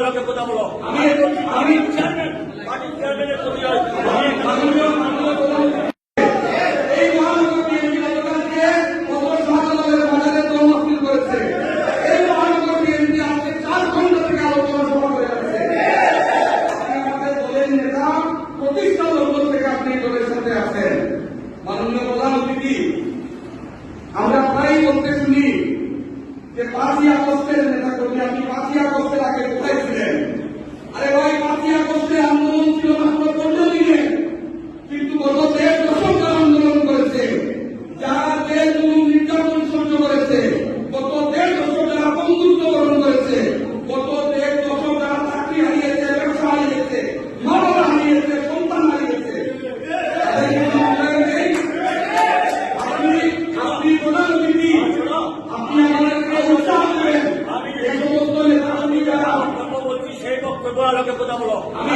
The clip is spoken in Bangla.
আলোকে কথা বলো। আমি চেয়ারম্যান, পার্টির চেয়ারম্যানের প্রতি এই মহানগর বিএনপি গতকালকে শাহজালালের বাজারে তহবিল করেছে। এই মহানগর বিএনপি আজকে 4 ঘন্টা থেকে আলোচনা সভা করে যাচ্ছে। আপনি আমাদের দলের নেতা, প্রতিষ্ঠা লগ্ন থেকে আপনি দলের সাথে আছেন। মাননীয় প্রধান অতিথি, আমরা প্রায় বলতে শুনি যে 5ই আগস্টের নেতা কর্মী, আপনি 5ই আগস্টের আগে কোথায় ছিলেন? আরে ভাই, 5ই আগস্টে আন্দোলন ছিল মাত্র 15 দিনে, কিন্তু গত 1.5 দশক যারা আন্দোলন করেছে, যারা জেল জুলুম নির্যাতন সহ্য করেছে, গত 1.5 দশক যারা বন্ধুত্ব গ্রহণ করেছে, গত 1.5 দশক যারা চাকরি হারিয়েছে, ব্যবসা হারিয়েছে, মা-বাবা হারিয়েছে, সন্তান হারিয়েছে, আপনি প্রধান অতিথি, আপনি আমাদেরকে উৎসাহ দেবেন। এই সমস্ত নেতা কর্মীরা বলছি, সেই বক্তব্য আলোকে কথা বলো। আমি